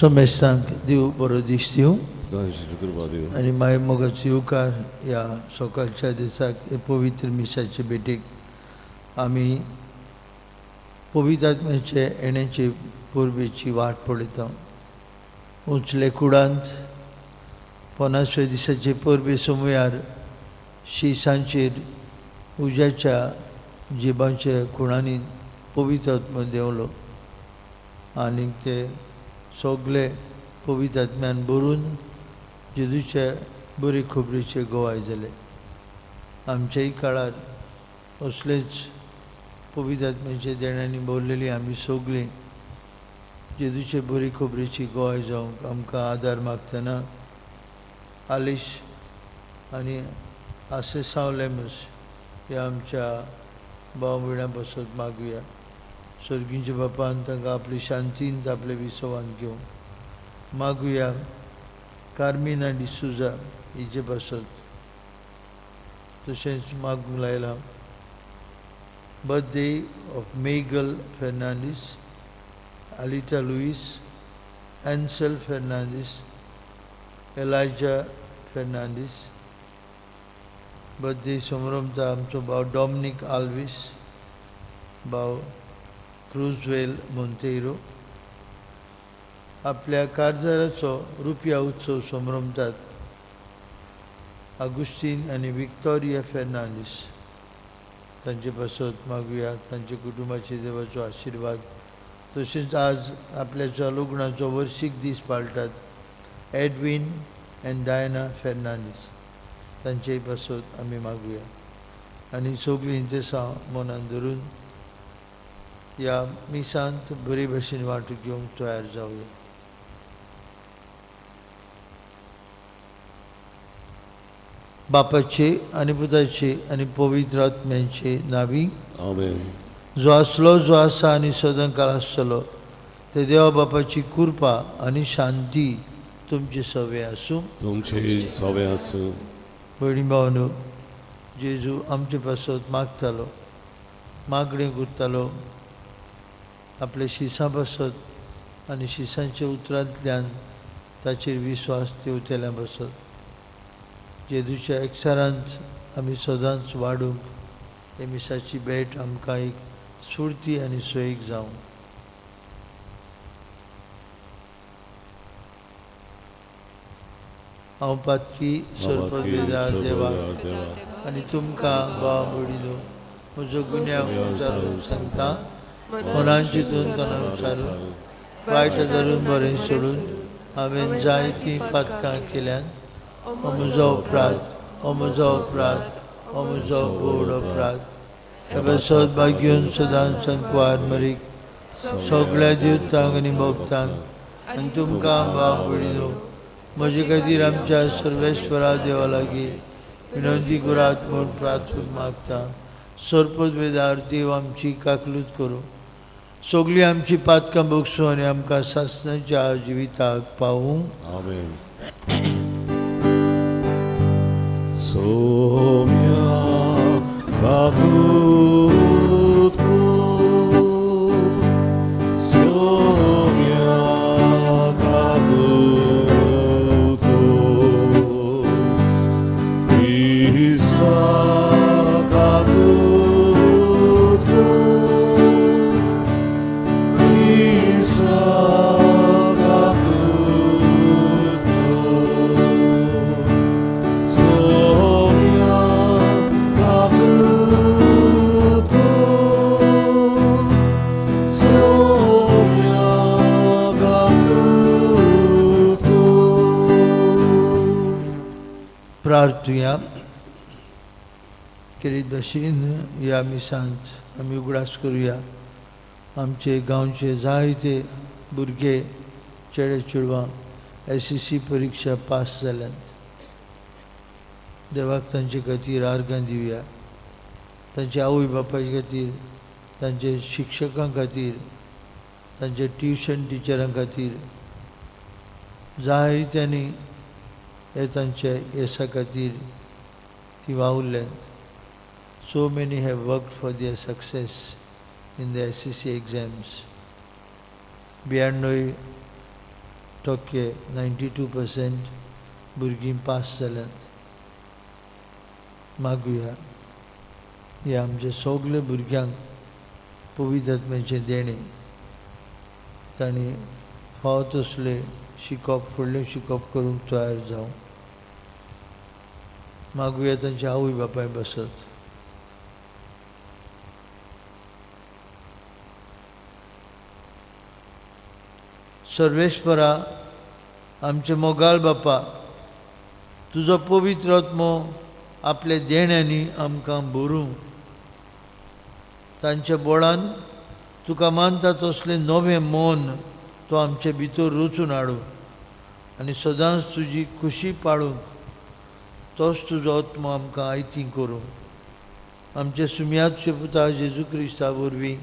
सोमेस्तांक देव बरो दीस दिवं गांवची कृपा दिवं आनी माय मोगाचो येवकार ह्या सकाळच्या दिसाक हे पवित्र मिसाचे भेटेक आमी पवित्र आत्म्याचे येण्याची पुर्बेची वाट पळयता. उंचले कुडांत 50व्या दिसाचे परबे समयार शिसांचेर उज्याच्या जिबांच्या कुणांनी पवित्र आत्मो देवलो आनी ते सगळे पवित्र आत्म्यान भरून जेजूचे बरे खबरीचे गोवाय जाले. आमच्याय काळार असलेच पवित्र आत्म्याचे देण्यांनी भरलेली आमी सगळीं जेजूचे बरी खबरीची गोवाय जावंक आमकां आदार मागतना आलिश आनी आसे सावलेमस ह्या आमच्या भाव भयणां बसत मागुया. सर्गींच्या बापान तांकां आपली शांतीन आपले विसवान घेवंक मागुया. कार्मिना डिसुजा हिचे बसत तशेंच मागूंक लायला. Birthday of Miguel Fernandes, Alita Luis, Ancel Fernandes, Eliza Fernandes. Birthday समारंभता आमचो भाव डॉमिनिक आल्विस, भाव क्रुजवेल मोंतेरो. आपल्या कारजाराचो रुपया उत्सव समारंभात आगुस्तीन आनी विक्टोरिया फेर्नांडीस तांचे बसत मागुया. तांचे कुटुंबाचे देवाचो आशिर्वाद. तशेंच आज आपल्याच्या लग्नाचो वर्शीक दीस पाळटात एडविन एंड डायना फेर्नांडीस तांचेय बसत आमी मागुया. आनी सगळीं दिसां मनान धरून ह्या मिसांत बरे भशेन वांटो घेवंक तयार जावया. बापाचे आनी पुताचे आनी पवित्र आत्म्याचे नावी आमेन. जो आसलो जो आसा आनी सदां काळ आसतलो ते देवा बापाची कृपा आनी शांती तुमचे सवे आसूं. तुमचे सवे आसूं. भयणी भावनो, जेजू आमचे पासत मागतालो, मागणें करतालो, आपले शिसां बसत आनी शिसांच्या उतरांतल्यान ताचेर विश्वास देंवतेल्या बसत. जेजूच्या एकचारांत आमी सदांच वाडूंक हे मिसाची भेट आमकां एक स्फूर्ती आनी सोयीक जावं. हांव पातकी सरपदवेदार देवा आनी तुमकां भाव भयणीनो म्हजो गुन्यांव सांगता. मनान चिंतून तोंडान विचारून वायट धरून बरें सोडून हांवें जायतीं पातकां केल्यान हो म्हजो अपराध, हो म्हजो अपराध, हो म्हजो गोड अपराध. हे बसत भाग्यून सदांच संकवार मरीक सगळ्या दिवतांक आनी भक्तांक आनी तुमकां भाव भयणीनो म्हजे खातीर आमच्या सर्वेश्वरा देवा लागीं विनंती करात म्हूण प्रार्थून मागता. सरपदवेदार देव आमची काकलूत करूं, सगळीं आमची पातकां बगसूं आनी आमकां सासणाच्या जिविताक पावूं. आमेन. सोम्या बाबूको सोम्या गादूको ईसा गादूको ईसा प्रार्थुया. किरीत भशेन ह्या मिसांत आमी उगडास करुया. आमचे गांवचे जायते भुरगे चेडे चेडवां SSC परीक्षा पास जाल्यात. देवाक तांचे खातीर आर्गां दिवया. तांच्या आवय बापाय खातीर, तांचे शिक्षकां खातीर, तांचे ट्युशन टिचरां खातीर जायत्यांनी हे तांच्या येसा खातीर ती वावुरल्यात. So many have worked for their success in the SSC exams. बियाण्णव टक्के 92% भुरगीं पास जाल्यात. मागुया हे आमचे सगळे भुरग्यांक पवित्र आत्म्याचें देणें तांणी फावो तसले शिकप फुडलें शिकप करूंक तयार जावं. मागुया तांचे आवय बापाय बसत. सर्वेश्वरा आमचे मोगाळ बापा, तुजो पवित्र आत्मो आपल्या देण्यांनी आमकां भरूं, तांच्या बोळान तुका मानता तसलें नवें मन तो आमचे भितर रचून हाडूं आनी सदांच तुजी खुशी पाळूंक तोच तुजो आत्मो आमकां आयती करूं. आमचे सुमयाचे पुता जेजू क्रिस्ता वरवीं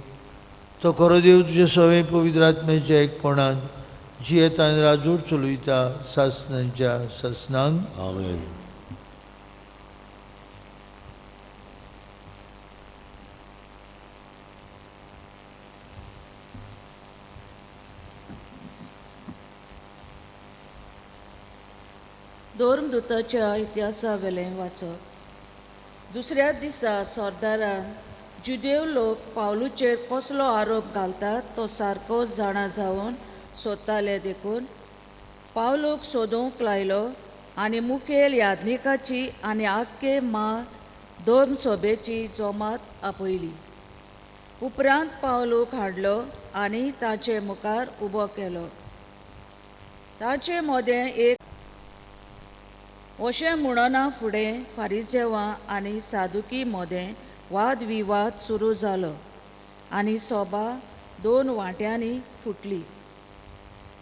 तो खरो देव तुजे सवे पवित्र आत्म्याच्या एकपणान जियेता आनी राजूर चलयता सासणांच्या सासणांक. आमेन. धर्मदुताच्या इतिहासा वेलें वाचप. दुसऱ्या दिसा सरदारान जुदेव लोक पावलूचेर कसलो आरोप घालतात तो सारको जाणा जावन सोदताले देखून पावलूक सोदूंक लायलो आनी मुखेल याज्ञिकाची आनी आख्खे धर्म सभेची जमात आपयली. उपरांत पावलूक हाडलो आनी ताचे मुखार उबो केलो. ताचे मोदें एक अशें म्हणना फुडें फारिजेवां आनी सादुकी मोदें वाद विवाद सुरू जालो आनी सभा 2 वांट्यांनी फुटली.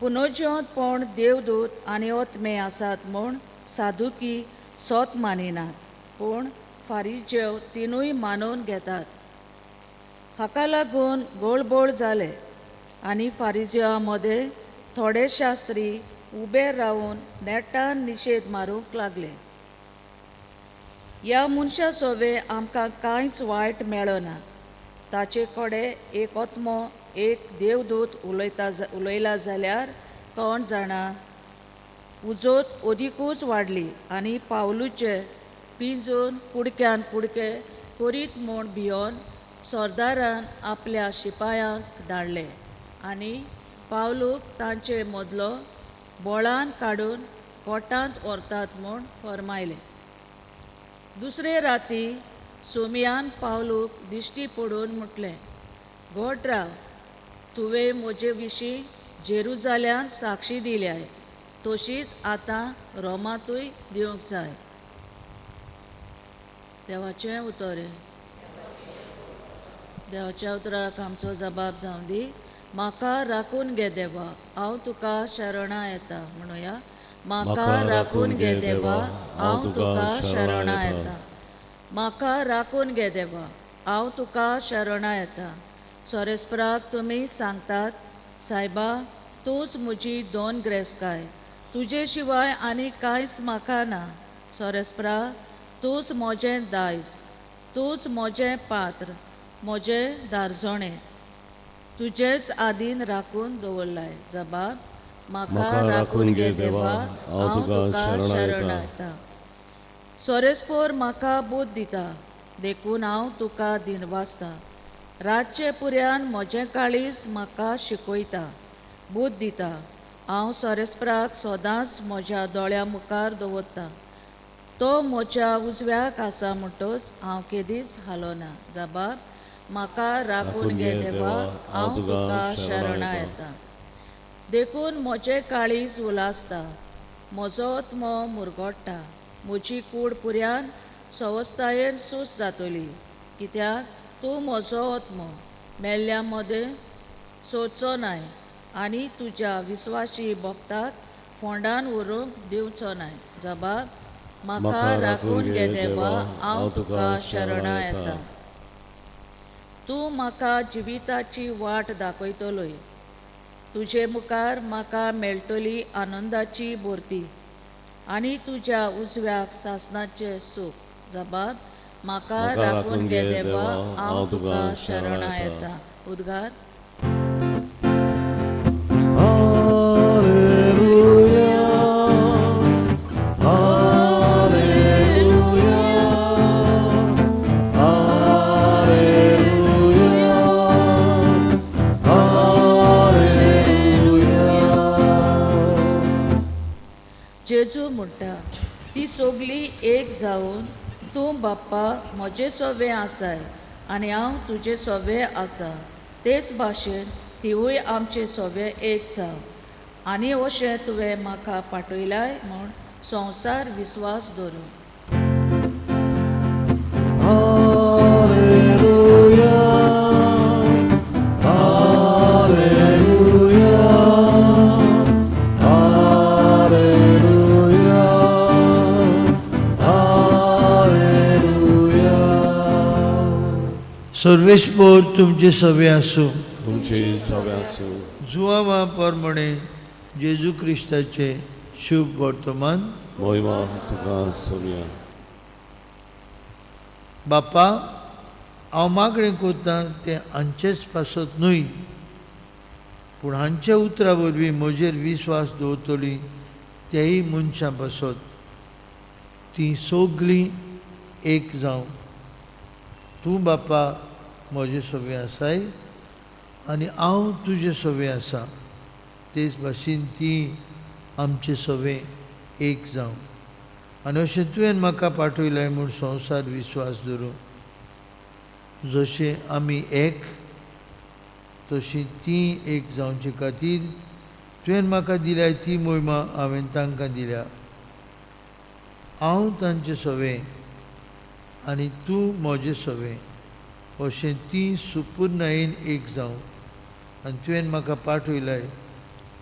पुनोज्योतपण देवदूत आनी ओतमे आसात म्हूण सादुकी सोत मानिनात, पूण फारिजेव तिनूय मानून घेतात. हाका लागून गोळबोळ जाले आनी फारिजेवां मदें थोडे शास्त्री उबे रावन नेटान निशेध मारूंक लागले. ह्या मनशा सोवे आमकां कांयच वायट मेळना. ताचे कडेन एक आत्मो एक देवदूत उलयला जाल्यार कोण जाणा. उजोत ओदीकूच वाडली आनी पावलूचे पिंजून कुडक्यान कुडके करीत म्हूण भियोन सरदारान आपल्या शिपायांक धाडले आनी पावलूक तांचे मदलो बोळान काडून कोटांत व्हरतात म्हूण फर्मायलें. दुसरे राती सोमयान पावलूक दिश्टी पडून म्हटलें, घोट राव, तुवें म्हजे विशीं जेरुजाल्यान साक्षी दिल्याय, तशीच आतां रोमांतूय दिवंक जाय. देवाचें उतर. देवाच्या उतराक आमचो जबाब जावं दी. म्हाका राखून घे देवा, हांव तुका शरणा येता. म्हणुया, म्हाका राखून घे देवा, हांव तुका शरणा येता. म्हाका राखून घे देवा, हांव तुका शरणा येता. सोरेस्पराक तुमी सांगतात, सायबा, तूंच म्हजी दोन ग्रेस्काय, तुजे शिवाय आनी कांयच म्हाका ना. सोरेस्परा, तूंच म्हजें दायज, तूंच म्हजें पात्र, म्हजें दारजोणें, तुजेच आदीन राखून दवरलाय. जबाब, म्हाका राखून घे देवा, हांव तुका शरणा येता. सोरेस्पोर म्हाका बूद दिता, देखून हांव तुका दिनवासता. रातचे पुर्यान म्हजें काळीज म्हाका शिकयता, बूद दिता. हांव सोरेस्पराक सदांच म्हज्या दोळ्या मुखार दवरता. तो म्हज्या उजव्याक आसा म्हणटच हांव केदींच हालोना. जबाब, म्हाका राखून घे देवा, हांव तुका शरणा येता. देखून म्हजें काळीज उलासता, म्हजो आत्मो मुरगोडटा. म्हजी कूड पुर्यान संवस्थायेन सूस जातली, कित्याक तूं म्हजो आत्मो मेल्ल्या मदें सोडचो नाय आनी तुज्या विस्वासी भक्ताक फोंडान व्हरूंक दिवचो नाय. जबाब, म्हाका राखून घे देवा, हांव तुका शरणा येता. तूं म्हाका जिविताची वाट दाखयतलोय, तुजे मुखार म्हाका मेळटली आनंदाची बोरती आनी तुज्या उजव्याक सासणाचें सूख. जबाब, म्हाका राखून घे देवा, हांव तुका शरणा येता. उद्गार. Alleluia. जेजू म्हणटा ती सगळी एक जावन तूं बाप्पा म्हजें सोबें आसाय आनी हांव तुजें सोबें आसा तेच भाशेन तिवूय आमचें सोबें एक जाव आनी अशें तुवें म्हाका पाठयलाय म्हूण संवसार विस्वास दवरून. Alleluia, Alleluia, Alleluia, Alleluia. सर्वेस्पोर तुमचे सवे आसूं. तुमचे सगळ्यांचो जुवावा परमणे जेजू क्रिस्ताचे शुभ वर्तमान. महिमा तुका सोर्या. बाप्पा हांव मागणें कोत्तां तें हांचेच पासत न्हय पूण हांच्या उतरां वरवीं म्हजेर विस्वास दवरतलीं तेय मनशां पासत तीं सगळीं एक जावं. तूं बाप्पा म्हजे सोबें आसाय आनी हांव तुजे सोबें आसा तेच भाशेन तीं आमचे सोबें एक जावं. आनी अशें तुवें म्हाका पाठयलें म्हूण संवसार विस्वास धरून. जशें आमी एक तशीं तीं एक जावचे खातीर तुवें म्हाका दिल्या ती मोहिमा हांवें तांकां दिल्या. हांव तांचे सोबें आनी तूं म्हजें सोबें अशें तीं सुपूर्णयेन एक जावं. आनी तुवें म्हाका पाठयलाय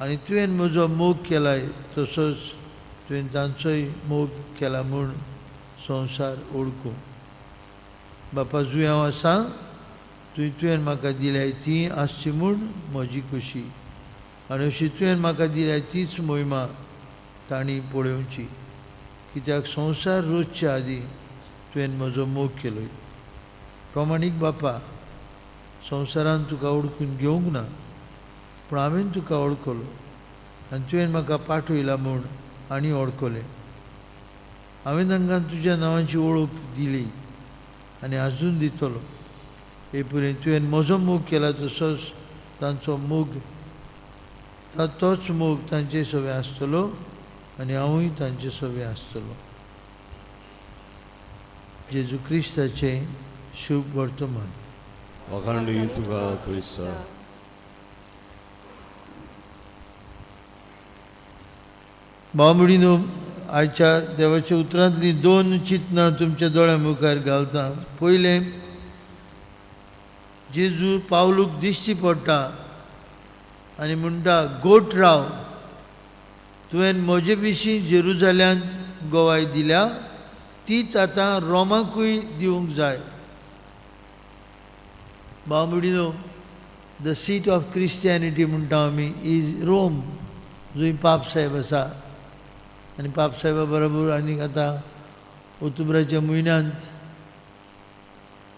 आनी तुवें म्हजो मोग केलाय तसोच तुवें तांचोय मोग केला म्हूण संवसार ओळखूं. बापा जुंय हांव आसा तुवें म्हाका दिल्याय ती आसची म्हूण म्हजी खोशी आनी अशी तुवें म्हाका दिल्याय तीच मोहिमा तांणी पळोवची कित्याक संवसार रचचे आदीं तुवें म्हजो मोग केलोय. प्रमाणीक बापा संवसारान तुका ओळखून घेवंक ना पूण हांवें तुका ओळखलो आनी तुवें म्हाका पाठयला म्हूण आनी ओळखलें. हांवें तांकां तुज्या नांवाची वळख दिली आनी आजून दितलो. हे पर्यंत तुवें म्हजो मोग केला तसोच तांचो मोग तोच मोग तांचे सोबें आसतलो आनी हांवूय तांचे सोबें आसतलो. जेजू क्रिस्ताचें शुभ वर्तमान. वखाणी तुका क्रिस्ता. भाव-भयणीनो, आयच्या देवाच्या उतरांतलीं 2 चिंतनां तुमच्या दोळ्या मुखार घालता. पयलें, जेजू पावलूक दिश्टी पडटा आनी म्हणटा गोट राव, तुवें म्हजे विशीं जेरुजाल्यांत गोवाय दिल्या तीच आतां रोमाकूय दिवंक जाय. भाव-भयणीनो, द सीट ऑफ क्रिस्टियनिटी म्हणटा आमी इज रोम, जंय पाप साहेब आसा. आनी पाप साहेबा बरोबर आनीक आतां ऑक्टोबराच्या म्हयन्यांत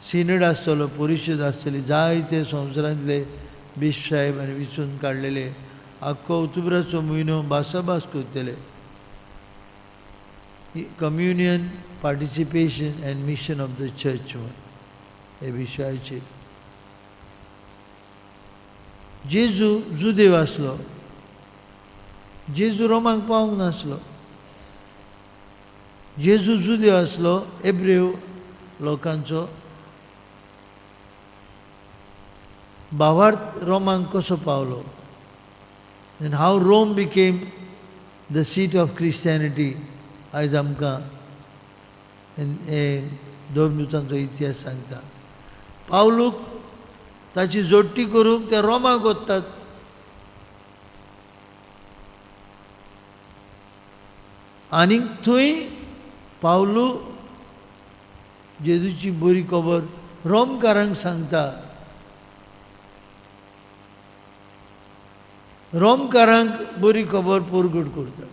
सिनड आसतलो, परिशद आसतली. जायते संवसारांतले बिश्प साहेब आनी विचून काडलेले आख्खो ऑक्टोबराचो म्हयनो भासाभास करतले. Communion, participation end mission of the church हे विशयाचेर. जेजू जुदेव आसलो, जेजू रोमाक पावूंक नासलो. जेजू जुदेव आसलो, एब्रेव लोकांचो. भावार्थ रोमांक कसो पावलो. And how Rome became the seat of Christianity आयज आमकां हे धर्मदुतांचो इतिहास सांगता. पावलूक ताची जोडटी करूंक ते रोमाक वतात. आनीक थंय पावलू जेजूची बरी खबर रोमकारांक सांगता. रोमकारांक बरी खबर परगट करता.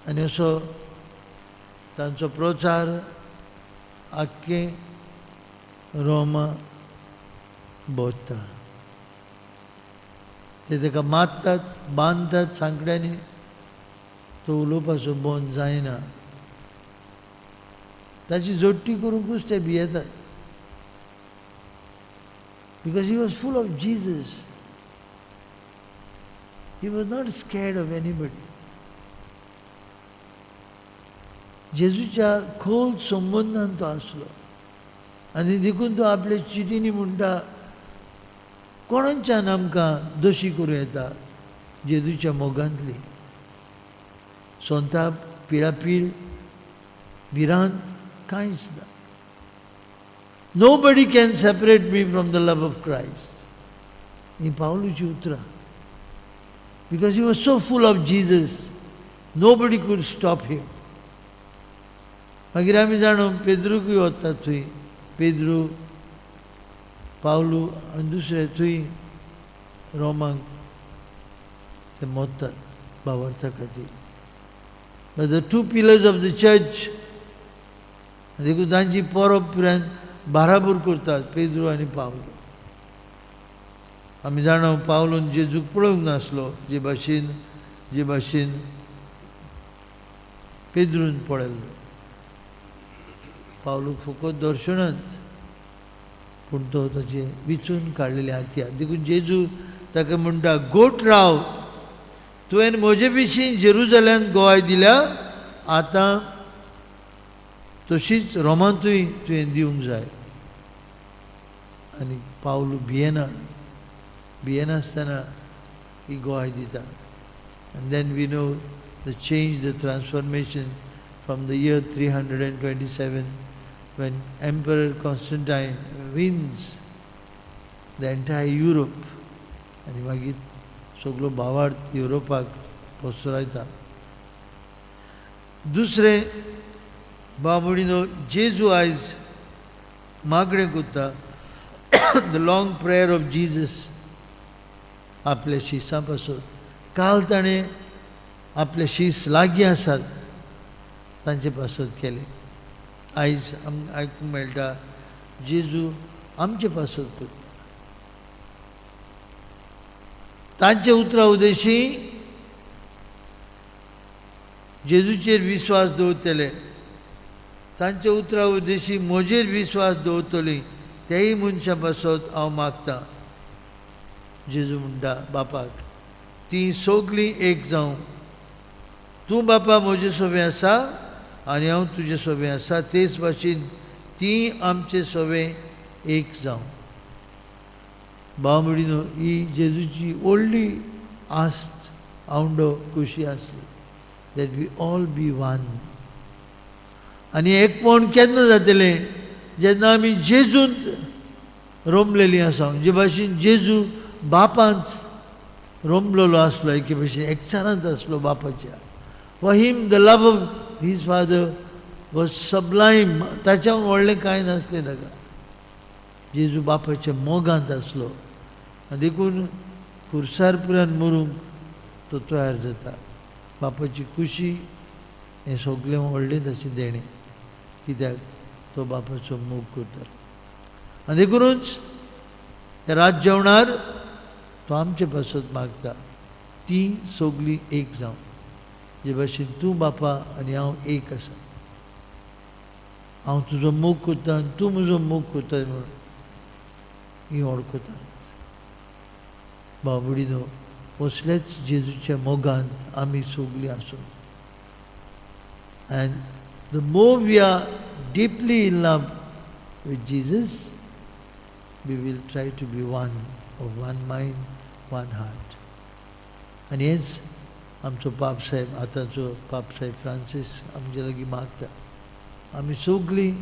आनी असो तांचो प्रचार आख्खे रोमा भोंवता. ते ताका मारतात, बांदतात सांकड्यांनी. तो उलोवपाचो बंद जायना. ताची जोडटी करूंकूच ते भियेतात. Because he was full of Jesus. He was not scared of anybody. जेजूच्या खोल संबंधान तो आसलो आनी देखून तो आपल्या चिटींनी म्हणटा कोणाच्यान आमकां दोशी करूं येता जेजूच्या मोगांतली सोंताप पिडापीड भिरांत कांयच ना. Nobody can separate me from the love of Christ. ही पावलूची उतरां. Because he was so full of Jesus, nobody could stop him. मागीर आमी जाणो पेद्रूकूय वतात थंय. पेद्रू पावलू आनी दुसरे थंय रोमांक ते मोडटात भावार्था खातीर. But the two pillars of the church, देखून तांची परबपर्यंत बाराबूर करतात पेद्रू आनी पावलू. आमी जाणो पावलून जेजूक पळोवंक नासलो जे भाशेन पेद्रून पळयल्लो. पावलूक फकत दर्शनांत पूण तो ताचे विचून काडलेले हातयार. देखून जेजू ताका म्हणटा गोट राव तुवें म्हजे विशीं जेरुजलेमांत गोवाय दिल्या आतां तशीच रोमांतूय तुवें दिवंक जाय. आनी पावलू भियेनासतना ही गोवाय दिता. And then we know the change, the transformation from the year 327 when Emperor Constantine wins the entire Europe आनी मागीर सगळो भावार्थ युरोपाक पसरयता. दुसरें बाबुडीनो जेजू आयज मागणें करता the long prayer of Jesus आपल्या शिसां पासून. काल ताणें आपले शीस लागीं आसात तांचे पासून केले. आयज आमकां आयकूंक मेळटा जेजू आमचे पासून करता. तांचे उतरां उदेशी जेजूचेर विश्वास दवरतले, तांचे उतरां उदेशी म्हजेर विश्वास दवरतलीं तेय मनशां पासून हांव मागतां. जेजू म्हणटा बापाक तीं सगळीं एक जावं. तूं बापा म्हजे सोबे आसा आनी हांव तुजे सोबे आसा तेच भाशेन तीं आमचे सोबे एक जावं. बावमडीनो ही जेजूची व्हडली आस्त आवंडो खुशी आसली that we all be one. आनी एकपण केन्ना जातलें जेन्ना आमी जेजूंत रोमलेलीं आसा जे भाशेन जेजू बापांच रोमलेलो आसलो एके भाशेन एकचारांत आसलो बापाच्या. For him the love of his father was sublime. ताच्याहून व्हडलें कांय नासलें ताका. जेजू बापाच्या मोगांत आसलो देखून खुर्सारपर्यंत मरूंक तो तयार जाता. बापाची खुशी हें सगळें व्हडलें ताचें देणें कित्याक तो बापाचो मोग करता. आनी देखूनच त्या रात जेवणार तो आमचे पासून मागता तीं सगळीं एक जावं. जे भाशेन तूं बापा आनी हांव एक आसा. हांव तुजो मोग करता आनी तूं म्हजो मोग करता म्हूण ही वळखता. बाबडीनो असलेच जेजूच्या मोगांत आमी सगळीं आसूं. And the more we are deeply in love with Jesus we will try to be one of one mind one heart. आनी हेच आमचो पाप साहेब आतांचो पाप साहेब फ्रांसीस आमचे लागीं मागता. आमी सगळीं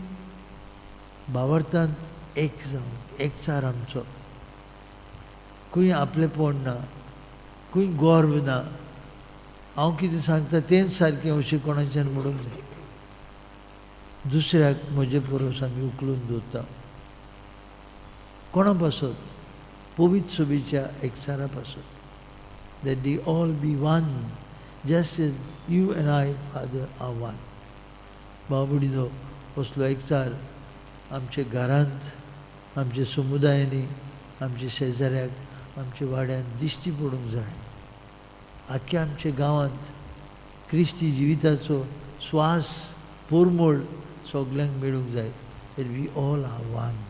भावार्थांत एक जावं एकचार आमचो. खंय आपलेपण ना, खंय गर्व ना. हांव कितें सांगता तेंच सारकें अशें कोणाच्यान म्हणूंक जाय. दुसऱ्याक म्हजे परस आमी उखलून दवरता. कोणा पासून पवित्र सभेच्या एकचारा पासून. That they all be one, just as you and I, Father, are one. बाबडीनो असलो एकचार आमच्या घरांत, आमच्या समुदायांनी, आमच्या शेजाऱ्याक, आमच्या वाड्यांत दिश्टी पडूंक जाय. आख्या आमच्या गांवांत क्रिस्ती जिविताचो स्वास पोरमोळ सगल्यांक मेळूंक जाय. That we all are one.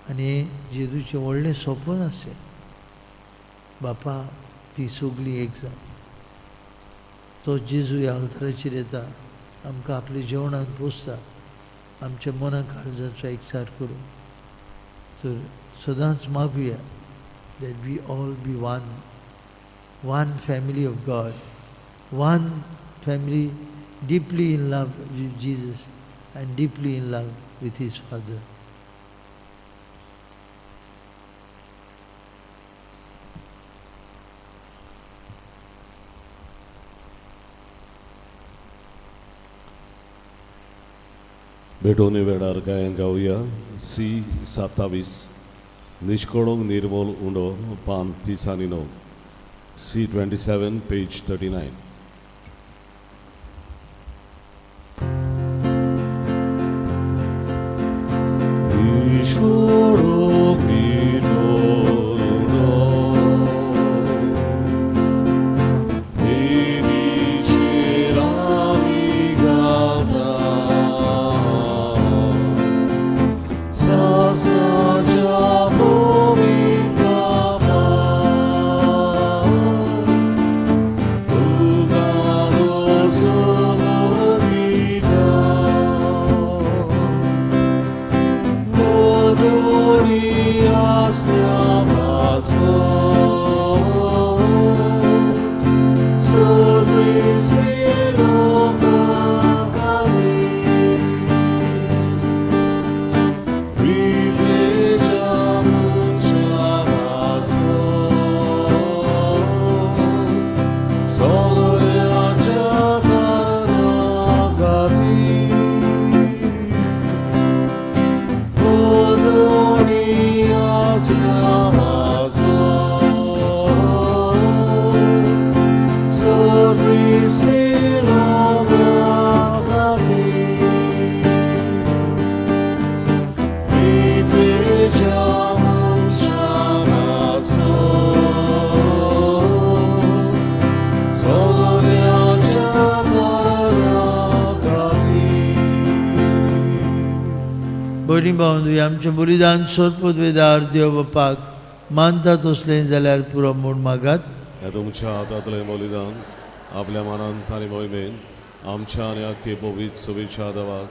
आनी हें जेजूचें व्हडलें सोपन आसलें. बापा ती सगळी एक जा. तो जेजू ह्या अवताराचेर येता, आमकां आपल्या जेवणांत पोसता, आमच्या मना काळजाचो एकचार करून. तर सदांच मागुया that we all be one family of God, one family deeply in love with Jesus and deeply in love with his Father. भेटोनी वेळार गायन गावया C27 निष्कळोंक निर्मोल उंडो पान 39 C27 पेज 39. निष्कळोंक निर्मोल उंडो देवीचेर आमी गावता बरी भावंदू आमचें बलिदान सोदपूत वेदार देव बापाक मानता तसलें जाल्यार पुरो म्हूण मागात. हे तुमच्या हातांतलें बलिदान आपल्या मनांत आनी मोहिमेन आमच्या आनी आख्खे पवित्र सभेच्या देवाक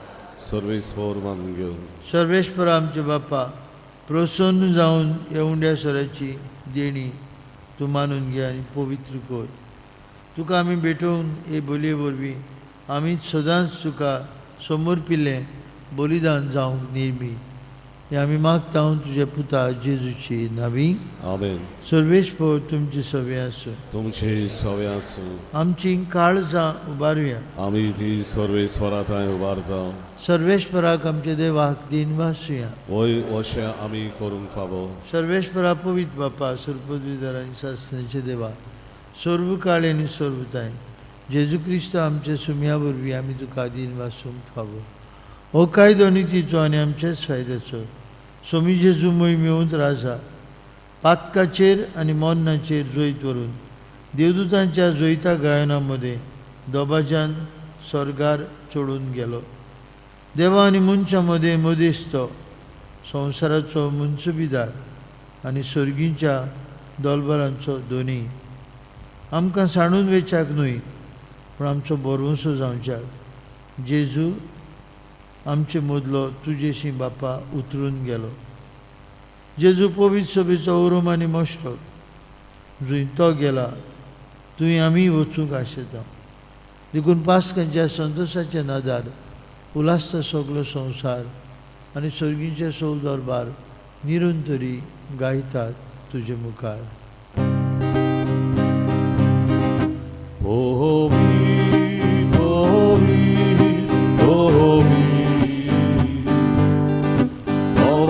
सर्वेस्पर मानून घेवन. सर्वेस्पर आमचे बापा, प्रसन्न जावन ह्या उंड्या स्वराची देणी तूं मानून घे आनी पवित्र कर. तुका आमी भेटोवन हे बोलये वरवीं आमी सदांच तुका समर्पिल्लें बलिदान जावंक नेमी. हे आमी मागता तुज्या पुता जेजूची नांवी. आमेन. सर्वेस्पर तुमची सवे आसूं. तुमचे सवे आसूं. आमची काळजां उबारुया. आमी ती सर्वेस्परांत उबारता. सर्वेस्पराक आमच्या देवाक दिन वासुया. होय अशें आमी करूंक फावो. सर्वेस्परा पवित्र बापा, सर्वपदवीधर आनी शास्त्रांचे देवा, सर्व काळ आनी सर्वताय जेजू क्रिस्त आमच्या सुम्या वरवीं आमी तुका दिन वासूंक फावो. हो कायदो नितीचो आनी आमच्याच फायद्याचो सोमी जेजू मोहिमेंत राजा पातकाचेर आनी मोन्नाचेर जोईत व्हरून देवदूतांच्या जोईता गायना मदें दोबाज्यान स्वर्गार चडून गेलो. देवा आनी मनशां मदें मदेस्तो संवसाराचो मुन्सुबीदार आनी सर्गींच्या दोलबारांचो दोनी आमकां सांडून वेचाक न्हय पूण आमचो बोरवंसो जावच्याक जेजू आमचे मदलो तुजेशी बापा उतरून गेलो. जेजू पवित्र सभेचो औरम आनी मोश्टो जंय तो गेला थंय आमी वचूंक आशेता. देखून पास्कांच्या संतोशाचे नादार उलासता सगलो संवसार आनी सर्गींचे सौल दरबार निरंतरी गायतात तुजे मुखार.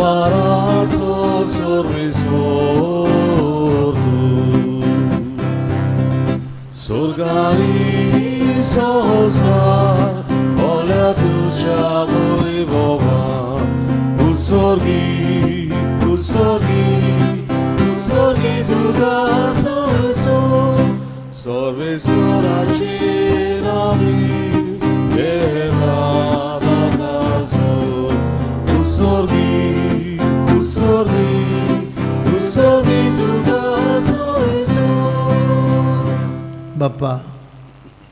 Varazo sorriso Sorgani sosar Ola tuja voi baba Utsorgi duga soiso Sorvis moraci nami Beva dagaso Utsorgi duga soiso बापा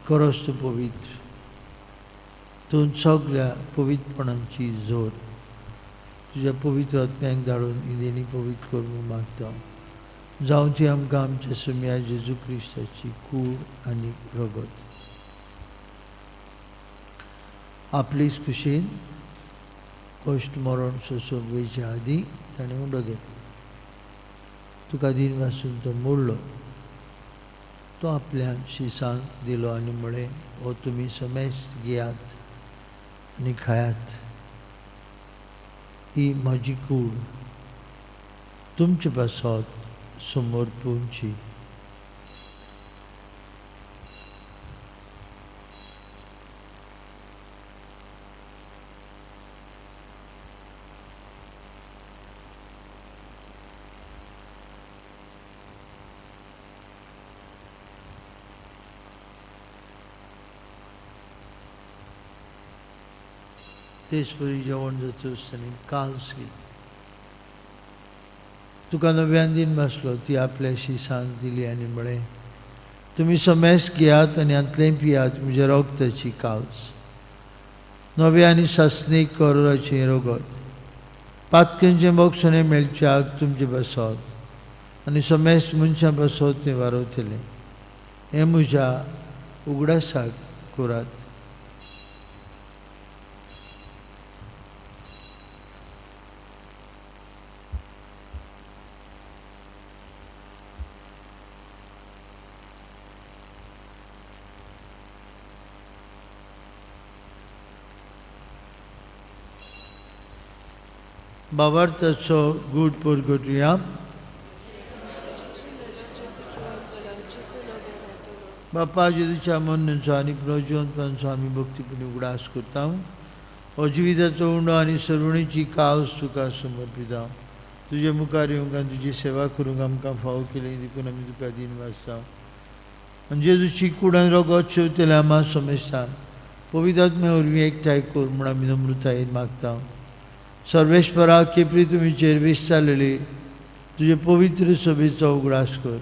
करोस तूं पवित्र, तूं सगळ्या पवित्रपणांची जोर तुझ्या पवित्र आत्म्याक धाडून इदेनी पवित्र करूंक मागता. जावं ती आमकां आमच्या सुम्या जेजू क्रिस्ताची कूड आनी रगत. आपलीच कुशीन कश्ट मरण सोंसूंक वयचे आदीं ताणें उंडो घेतलो. तुका दिन पासून तो मोडलो, तो आपल्या शिसांक दिलो आनी म्हळें, हो तुमी समेस्त घेयात आनी खायात, ही म्हजी कूड तुमचे पासत समोर पोवची. तेचपरी जेवण जाता आसतना काल्स घेतली. तुका नव्यान दिन बसलो, ती आपल्या शिसांक दिली आनी म्हळें, तुमी समेस्त घेयात आनी हातलें पियात, म्हज्या रगताची काल्स, नवे आनी सासणीक करोराचें रगत, पातकेंचें मोगसणें मेळच्याक तुमचे बसत आनी समेस्त मनशां बसत तें वारयतलें. हें म्हज्या उगडासाक करात. बाबार्थाचो गूढ परगटुया. बापा जेजूच्या मरणाचो आनी पुनर्जिवंतांचो आमी भक्तीपणी उगडास करता. हो जिविताचो उंडो आनी सर्वणीची काल्स तुका समर्पिता. तुजे मुखार येवंक आनी तुजी सेवा करूंक आमकां फाव केली देखून आमी तुका दिन वाजता. आनी जेजूची कूड आनी रगत शेवतले आम्हा समेस्तांक पवित्र आत्म्या वरवीं एकठांय कर म्हूण आमी नम्रतायेन मागता. सर्वेश्वरा केपरी तुमीचेर विस्तारलेली तुजे पवित्र सभेचो उगडास कर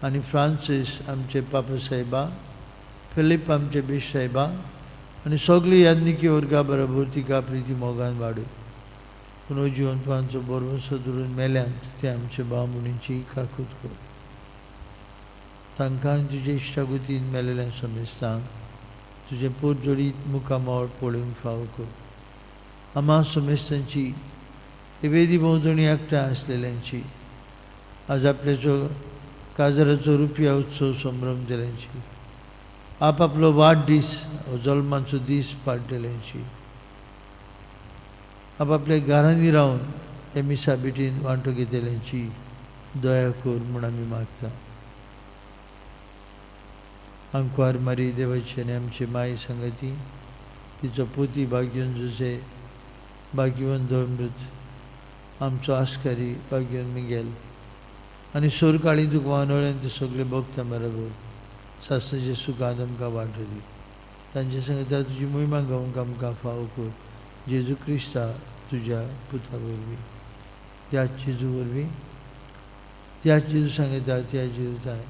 आनी फ्रांसीस आमचे पापा साहेबा, फिलीप आमचे बिश साहेबा आनी सगळी याज्ञिकी वर्गा बरोबर तिका प्रिती मोगान वाडय. पुनर्जिवंतांचो बरोसो धरून मेल्यांत ते आमचे भाव मुणींची काकूत कर. तांकां तुजे इश्टागुतीन मेलेल्या समेस्तांक तुजे पोट जोडीत मुखामोळ पळोवंक फाव कर. आम्हा समेस्तांची वेदी भोंवतणी एकठांय आसलेल्यांची, आज आपल्याचो काजाराचो रुपया उत्सव संभ्रम केल्यांची, आपलो वाडदीस जल्माचो दीस पाड्डेल्यांची, आपल्या घरांनी रावन हे मिसा बेटीन वांटो घेतल्यांची दया कर म्हूण आमी मागता. अंकवार मारी देवाची आनी आमचे माई संगती, तिचो पोती भाग्यवन जुसे, भाग्यवन दोमृत, आमचो आस्कारी भाग्यवन मिगेल आनी सोर काळी तुका वानोळ्यान ते सगळे भक्तां बरोबर सासणाचे सुखांत आमकां वांटो दी. तांचे संगता तुजी महिमा गावंक आमकां फाव कर. जेजू क्रिस्ता तुज्या पुता वरवीं, त्याच जेजू वरवीं, त्याच जेजू सांगता त्या जेजू ताय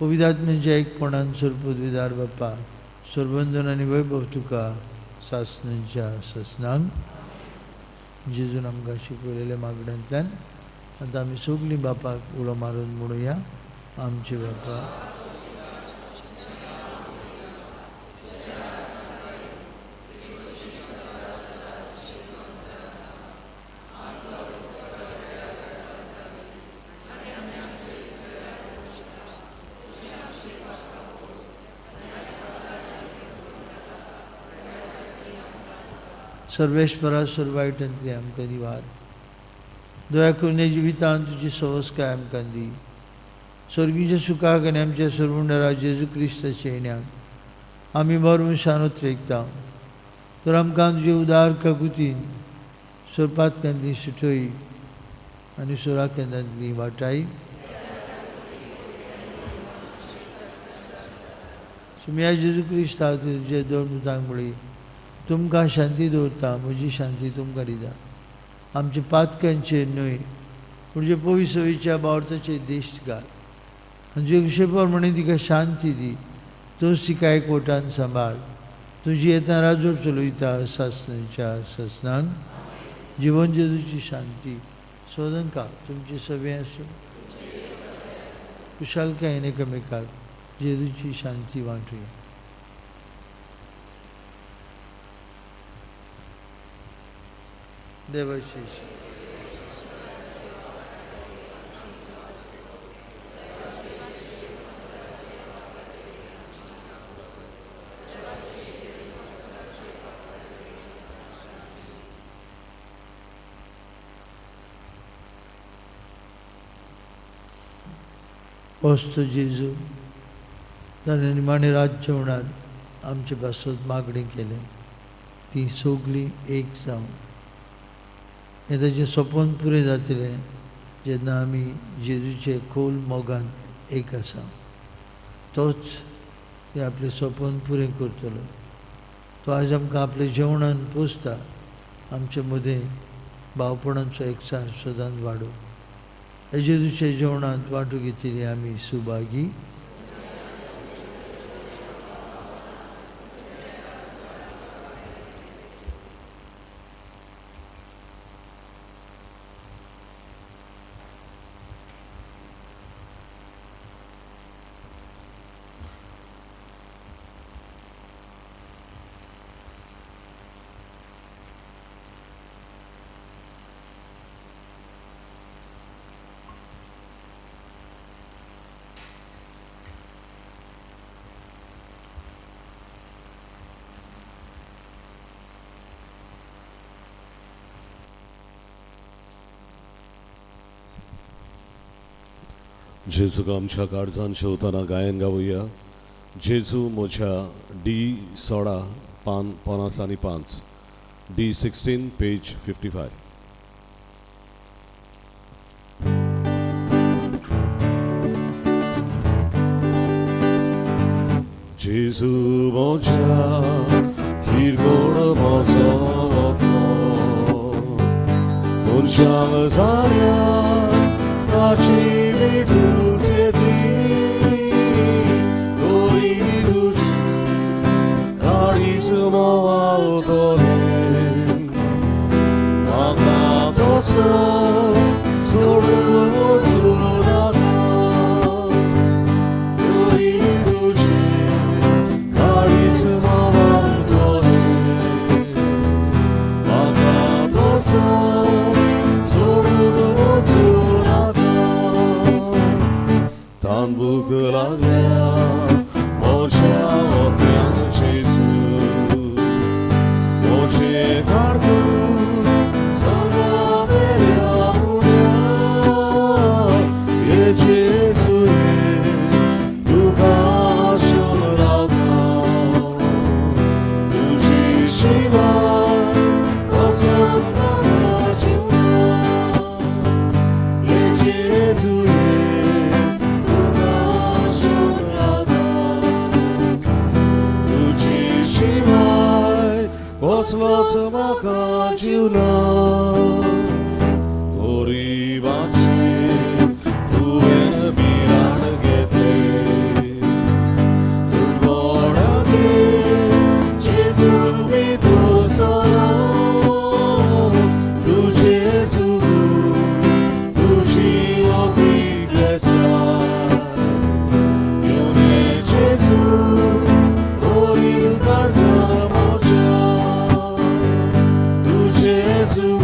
पवित्र आत्म्याच्या एकपणान सरपदवीदार बापा सरबंधन आनी वैभव तुका सासणांच्या सासणांक जेजून आमकां शिकयलेल्या मागण्यांतल्यान आतां आमी सगळीं बापाक उलो मारून म्हणुया. आमचे बापा, सर्वेश्वरा सर्वायटांतली आमकां दिवार. दया करून हे जिवितांत तुजी सवस्काय आमकां दी. स्वर्गीच्या सुखाक आनी आमच्या सर्वुंडरा जेजू क्रिस्ताच्या येण्याक आमी मरून शानत रेखता. तर आमकां तुजे उदार काकुतीन सोरपांतल्यांतली सुटय आनी सोराकेंद्रांतली वाटाय सुम्या जेजू क्रिस्ता तुजे दोन मुळी तुमकां शांती दवरता. म्हजी शांती तुमकां दिता. आमचे पातकांचेर न्हय, म्हणजे पवित्रच्या बावर्थाचेर दिश्ट घाल जेगशेप्रमाणे तिका शांती दी. तूंच तिका एकवटान सांबाळ. तुजी येता राजोर चलयता सासणेच्या ससनान. जिवन जेजूची शांती सोदंका तुमची सगळे आसूं. कुशालकायेन एकामेकाक जेजूची शांती वांटुया. देवाची वस्त जेजू ताणें निमाणें रात जेवणार आमचे बासत मागणें केलें. ती सगळीं एक जावन हें ताचें सपन पुरें जातलें जेन्ना आमी जेजूचे खोल मोगान एक आसा. तोच ते आपलें सपन पुरें करतलो. तो आज आमकां आपल्या जेवणान पोसता. आमचे मदें भावपणाचो एकचार सदांच वाडो. हे जेजूचे जेवणांत वांटून घेतिल्ली आमी सुभागी. जेजूक आमच्या काळजान शेवताना गायन गावुया. जेजू म्हज्या D16 पान 50 आनी 5 D16 पेज 55. जेजू म्हज्या किरकोळ म्हजो मनशां जाल्या ताची Tanbuk लागल्या म्हज्या ओग्यान जेजू. म्हजें काडून सगळ्या वेल्या उण्या. हे जेजूये तुका आशेन रावता. तुजी शिवाय कसोच म्हाका जिवना. हे जेजूये कसलोच म्हाका जिवना. गरिबाची तुवें बिराण घेतली. तूं गोडागे जेजू भितर सरो. तूं जेजू तुजी ओगी क्रेस्तां. घेवन ये जेजू गरीब काळजान म्हज्या. Jesus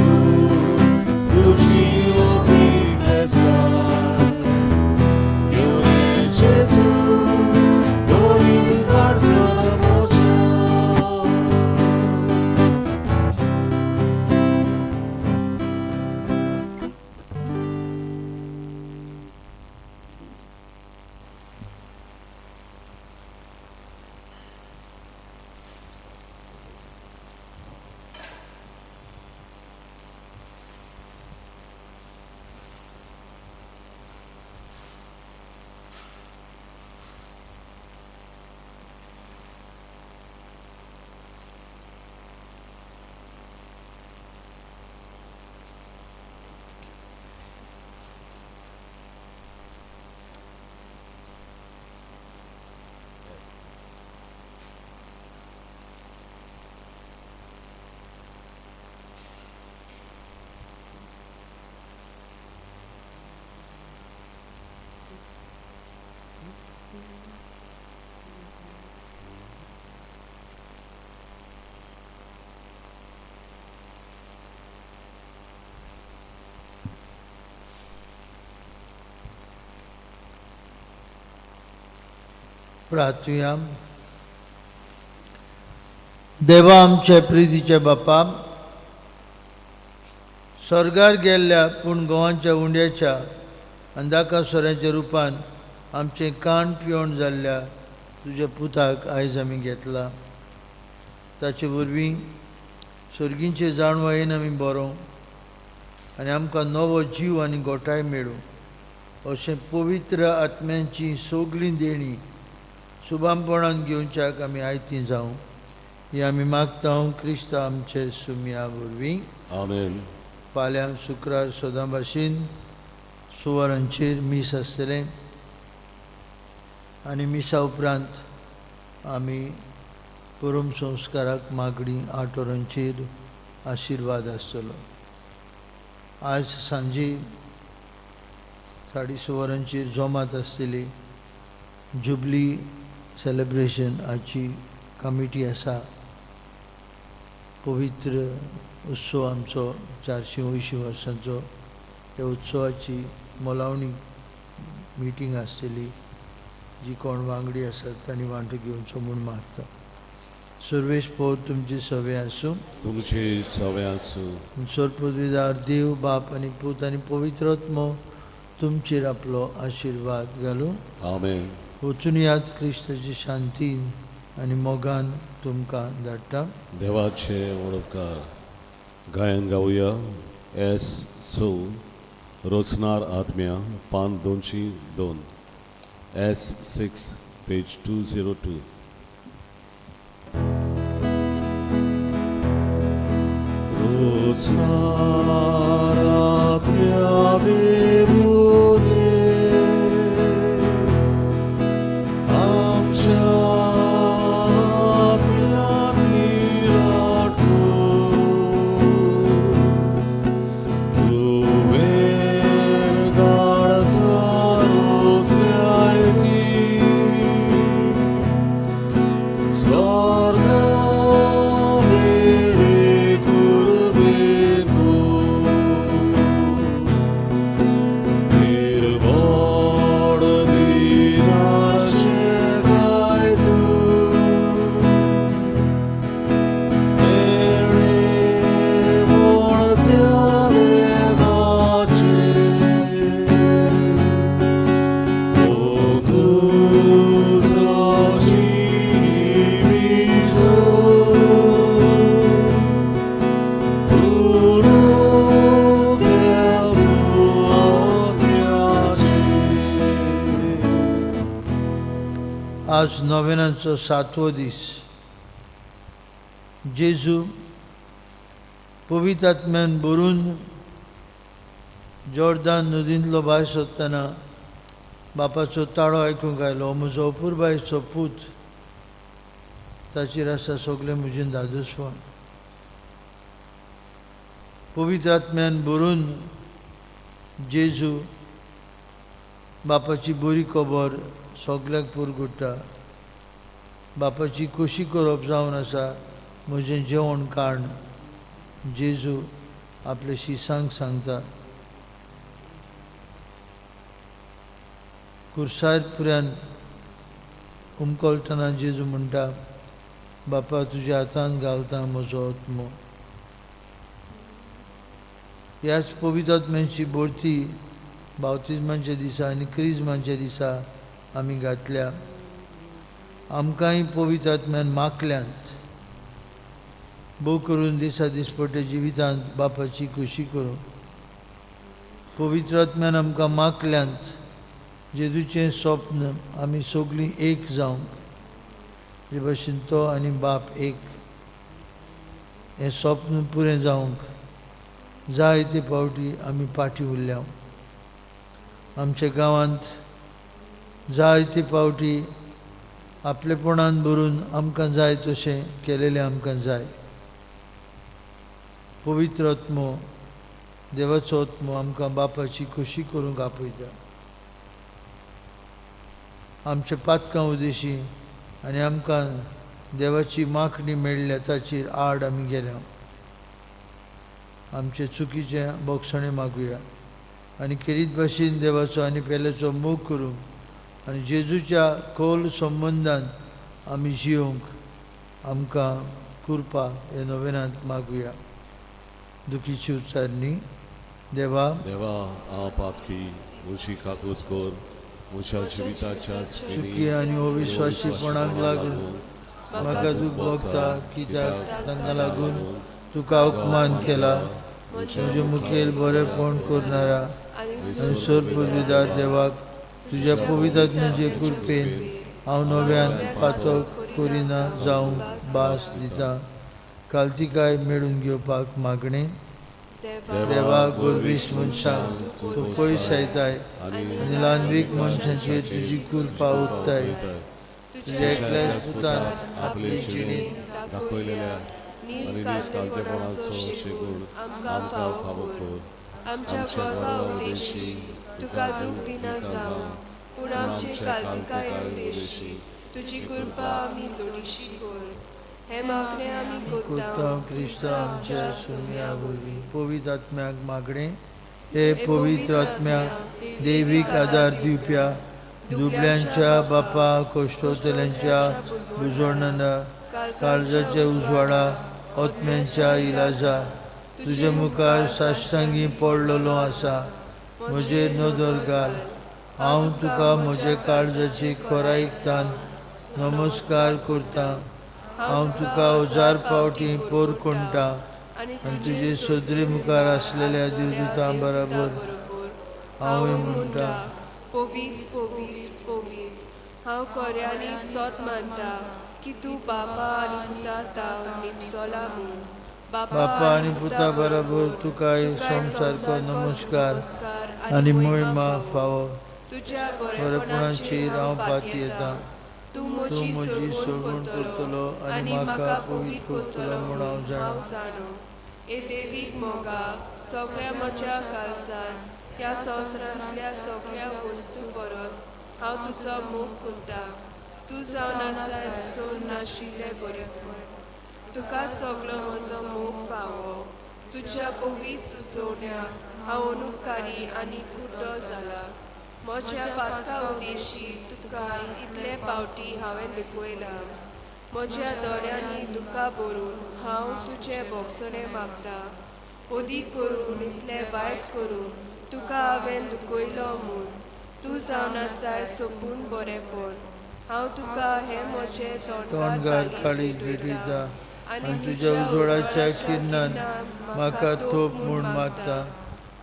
प्रार्थुया. देवा आमचे प्रितीचे बापा, स्वर्गार गेल्ल्या पूण गोवांच्या उंड्याच्या अंधाकासुराच्या रुपान आमचे कान पिवण जाल्ल्या तुज्या पुताक आयज आमी घेतला. ताचे वरवीं सर्गींचे जाणवायेन आमी बरो आनी आमकां नवो जीव आनी गोठाय मेळूं अशें पवित्र आत्म्यांची सोगलीं देणी शुभामपणान घेवच्याक आमी आयतीं जावं ही आमी मागता क्रिस्त आमचे सुमया वरवीं. आमेन. फाल्यां शुक्रार सदां भाशेन सुवारांचेर मीस आसतलें आनी मिसा उपरांत आमी परम संस्काराक मागणी 8 वरांचेर आशिर्वाद आसतलो. आज सांजे 6:30 वरांचेर जमात आसतली. जुबली सेलेब्रेशन हाची कमिटी आसा. पवित्र उत्सव आमचो 480 वर्सांचो. ह्या उत्सवाची मोलावणी मिटींग आसतली जी कोण वांगडी आसात तांणी वांटो घेवचो म्हूण मागता. सर्वेश पौर तुमची सवय आसूं. तुमची सवय आसूं. सर्वपदवीदार देव बाप आनी पूत आनी पवित्र आत्मो तुमचेर आपलो आशिर्वाद घालूं. आमेन. वचून याद क्रिस्ताची शांती आनी मोगान तुमकां धाडटा. देवाचे वळखकार गायन गावया. एस सो रोचनार आत्म्या पान 202 S6 पेज 202. रोचनार आत्म्या देवोरे आमच्या आज नोवेनाचो 7वो दीस. जेजू पवित्र आत्म्यान भरून जॉर्दान नदींतलो भायर सोदतना बापाचो ताळो आयकूंक आयलो. म्हजो अपुरबायचो पूत, ताचेर आसा सगळें म्हजें दादूसपण. पवित्र आत्म्यान भरून जेजू बापाची बरी खबर सगळ्याक पुरगुट्टा. बापाची खोशी करप जावन आसा म्हजें जेवण काण जेजू आपल्या शिसांक सांगता. कुर्सार पुऱ्यान उमकोलतना जेजू म्हणटा, बापा तुज्या हातांत घालता म्हजो आत्मो. ह्याच पवित्र आत्म्याची बोरती बावतिजमांच्या दिसा आनी क्रिजमांच्या दिसा आमी घातल्या. आमकांय पवित्र आत्म्यान मागल्यांत भोव करून दिसा दिसपट्या जिवितांत बापाची खोशी करूं. पवित्र आत्म्यान आमकां मागल्यांत जेजूचें स्वप्न आमी सगळीं एक जावंक, जे भाशेन तो आनी बाप एक, हें स्वप्न पुरें जावंक जायते फावटी आमी फाटीं उरल्या. आमच्या गांवांत जायते फावटी आपलेपणान भरून आमकां जाय तशें केलेलें आमकां जाय. पवित्र आत्मो, देवाचो आत्मो आमकां बापाची खोशी करूंक आपयता. आमच्या पातकां उदेशी आनी आमकां देवाची मागणी मेळ्ळ्या ताचेर आड आमी गेल्या. आमचे चुकीचें बोगसणें मागुया आनी केरीत भाशेन देवाचो आनी पेल्याचो मोग करूंक आनी जेजूच्या खोल संबंधांत आमी जिवंक आमकां कृपा हे नोवेनांत मागुया. दुखीची उच्चारणी. देवा आपातकी मुशी काकूत कोर मुशा जिविताच्या चुकी आनी अविश्वासीपणाक लागून म्हाका दूख भोगता, कित्याक तांकां लागून तुका अपमान केला. तुजे मुखेल बरेपण करणारा आनी सर्पविदार देवाक तुज्या पवित्र आत्म्याचे कृपेन हांव नव्यान पातक करिना जावंक भास दिता. काल्तिकाय मेळून घेवपाक मागणें. देवा गोरवीस मनशांक तूं पयस सायताय आनी ल्हानवीक मनशांचेर तुजी कृपा उत्ताय. तुज्या एकल्याच पुतान आपली जिणेंत दाखयलेल्या निस्काल्तेपणाचो शेगूण आमकां फावो कर. आमच्या गर्वा उद्देशी तुका दूख दिना जावं, पूण आमचे काल्तिकाय उद्देशी तुजी कृपा आमी जोडीशी कर. हे मागणें आमी करता क्रिस्ता आमच्या सुन्या वरवीं. पवित्र आत्म्याक मागणें. हे पवित्र आत्म्याक देवीक आदार दिवप्या दुबळ्यांच्या बापा, कश्टोतल्यांच्या बुजवणांना, काळजाच्या उजवाडा, आत्म्यांच्या इलाजा तुजे मुखार साश्टांगी पडलेलो आसा. म्हजेर नदर घाल. हांव तुका म्हजे काळजाची खोरायेकतान नमस्कार करतां. हांव तुका हजार फावटी पोरकोणटा आनी तुजे सदरे मुखार आसलेल्या दिवदूतां बरोबर हांवूय म्हणटा, पवित्र पवित्र पवित्र. हांव खऱ्यांनी सोत मानता की तूं बापा आनी पुता ताव निमसोला म्हूण. बापा आनी पुता बरोबर तुकाय संसारको नमस्कार आनी महिमा फावो. तुज्या बरेपणाचेर हांव पाती येता. तूं म्हजी सोडवण करतलो आनी म्हाका पवित्र करतलो म्हूण हांव जाणा. ए देवीक मोगा सगळ्या म्हज्या काळजान ह्या संवसारांतल्या सगळ्या वस्तू परस हांव तुजो मोग करता. तूं जावन आसाय सोड नाशिल्लें बरेपण. तुका सगळो म्हजो मोग फावो. तुज्या पवित्र सुचोवण्याक हांव अनुपकारी आनी कुड्डो जाला. म्हज्या पातका उद्देशी तुका इतले फावटी हांवें दुखयलां. म्हज्या दोळ्यांनी दुका भरून हांव तुजें भोगसणें मागतां. ओदीक करून इतलें वायट करून तुका हांवें दुखयलो म्हूण तूं जावन आसाय सोपून बरेपण. हांव तुका हें म्हजें तोंडगार काळीज भेटयता आनी तुज्या उजवाडाच्या किरणान म्हाका तोप म्हूण मागता.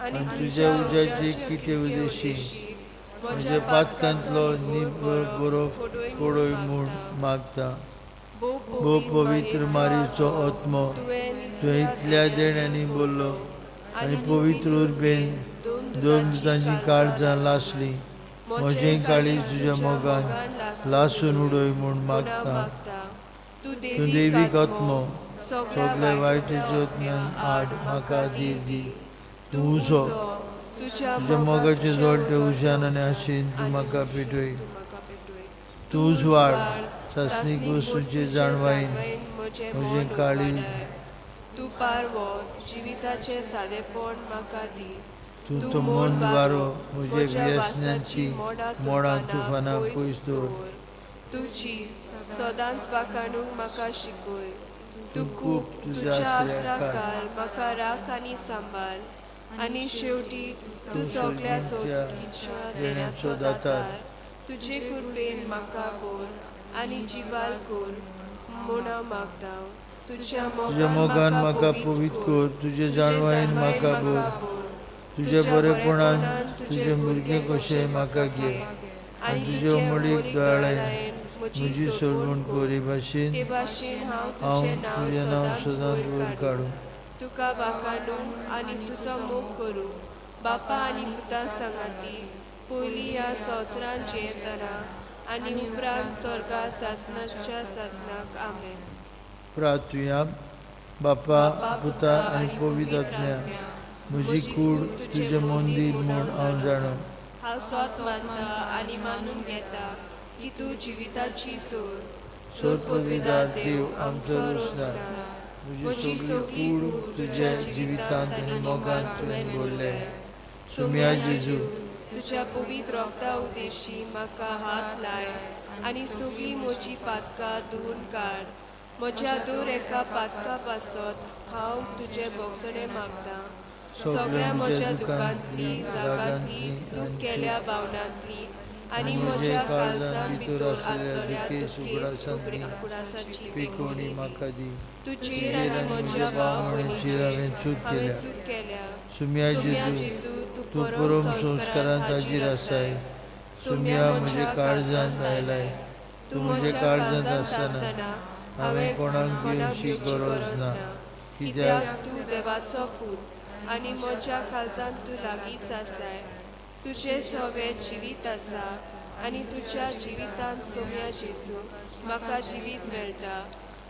आनी तुज्या उज्याची कितें उद्देशी म्हज्या पातकांतलो निबळ बरो पडोय म्हूण मागता. भोव पवित्र मारीचो आत्मो तुवें इतल्या देण्यांनी बोल्लो आनी पवित्र उर्बेन दोन दुतांची काळजां लासली. म्हजें काळीज तुज्या मोगान लासून उडोय म्हूण मागता. तूं देवीक आत्मो सगळे वायटेचे आत्म्यान आड म्हाका धीर दी. तूं उजो तुज्या मोगाचे जोडटे उज्यान आनी आशेन तूं म्हाका पेटय. तूं उजवाड सासणीक वस्तूंचे जाणवायेन म्हजें काळीज. तूं पारवो जिविताचें सादेपण म्हाका दी. तूं तो मन वारो म्हज्या व्यसनांची मोडां तुफानां पयस दवर. तुजी सदांच वाखाणूंक म्हाका शिकय. तूं खूब तुज्या आसरा घाल म्हाका राख आनी सांबाळ. आनी शेवटी तूं सगळ्या सोडीच्या देण्याचो दातार. तुजे कृपेन म्हाका बोर आनी जिवाल कर म्हूण हांव मागतां. तुज्या मोगान म्हाका पवित्र कर. तुजे जाणवायेन म्हाका बोर. तुज्या बरेपणान तुजे भुरगे कशें म्हाका घे आनी तुज्या मडीक गाळेन म्हजी सोडवण कर. हे भाशेन हांव तुजें नांव सदांच वयर काडूं. तुका वाखाणूंक आनी तुजो मोग करूं. बापा आनी पुता सांगाती पयलीं ह्या संवसारांत जियेतना आनी उपरांत स्वर्गा सासणाच्या सासणाक. आमेन. प्रार्थुया. बापा, पुता आनी पवित्र आत्म्या, म्हजी कूड तुजें मंदीर म्हूण हांव जाणा. हांव सोत मानता आनी मानून घेता की तूं जिविताची सोर पदवीदार देव आमचो रोजगार. म्हजी सगळी कूड तुज्या जिवितांत आनी मोगान तुवें घडले. सुम्या जेजू, तुझ्या पवित्र रोगता उद्देशी म्हाका हात लाय आनी सगळी म्हजी पातकां धुवन काड. म्हज्या दर एका पातका पासत हांव तुझे बोगसणे मागता. सगळ्या म्हज्या दुखांतली रागांतली चूक केल्या भावनांतली आनी म्हज्या काळजांत भितर आसलेल्या दुखेस्त उगडासाची पिकोणी म्हाका दी. तुजेर आनी म्हज्या भाव भयणीचेर हांवें चूक केल्या. सुम्या सुम्या जेजू जेजू तूं तूं परम संस्कारांत हाजीर आसाय. सुम्या म्हज्या काळजांत आयलाय. तूं म्हज्या काळजांत आसतना हांवें कोणाक घेवची गरज ना. कित्याक तूं देवाचो पूत आनी म्हज्या काळजांत तूं लागींच आसाय. तुजें सवें जिवीत आसा आनी तुज्या जिवितांत सोम्या जेजू म्हाका जिवीत मेळटा.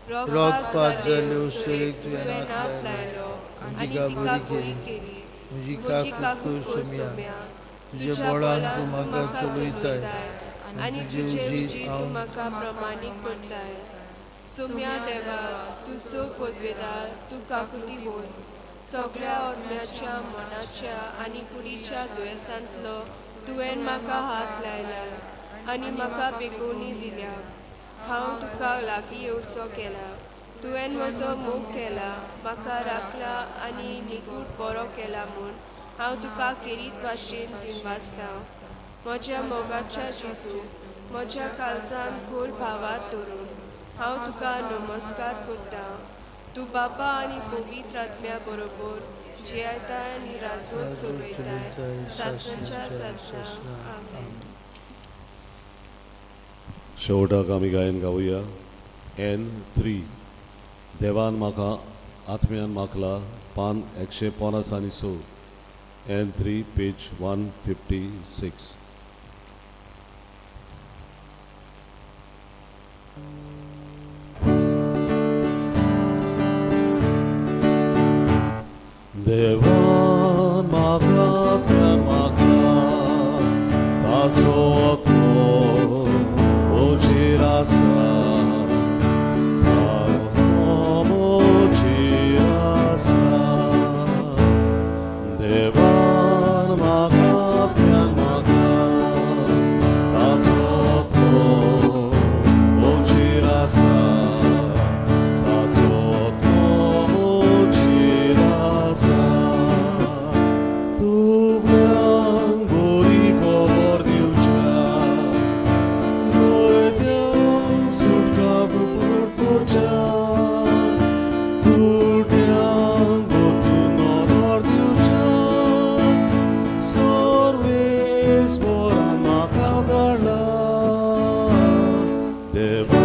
रोगपात जाल्ले उसळेक तुवें हात लायलो आनी तिका बरी केली. म्हजी काकूट सोम्या तुज्या बोळान तूं म्हाका चलयताय आनी तुजे उजीर तूं म्हाका प्रमाणीत करताय. सोम्या देवा तूं सो पदवेदार तूं काकुती होर. सगळ्या आत्म्याच्या मनाच्या आनी कुडीच्या दुयेंसांतलो तुवें म्हाका हात लायला आनी म्हाका बेगोनी दिल्या. हांव तुका लागीं येवचो केला. तुवें म्हजो मोग केला, म्हाका राखला आनी निगूट बरो केला म्हूण हांव तुका केरीत भाशेन दिनवासता. म्हज्या मोगाच्या जेजू म्हज्या काळजांत खोल भावार धरून हांव तुका नमस्कार करता. तूं बापा आनी पवित्र आत्म्या बरोबर जियेताय आनी राजवट चलयताय सासणच्या सासणा. आमेन. शेवटाक आमी गायन गावया. N3 देवान म्हाका आत्म्यान मागला पान 156. N3 page 156. देवान म्हाका आत्म्यान मागला ताचो हक्को म्हजेर आसा. ताळो म्हजेर आसा. देवान म्हाका आत्म्यान मागला ताचो हक्को म्हजेर आसा. ताचो हक्को म्हजेर आसा. तुमकां बरी खबर दिवच्या गोंयत्यांक सुटका करच्या. कुट्यांक गोतून नदर दिवच्या. सर्वेस्परान म्हाका धाडला. देवा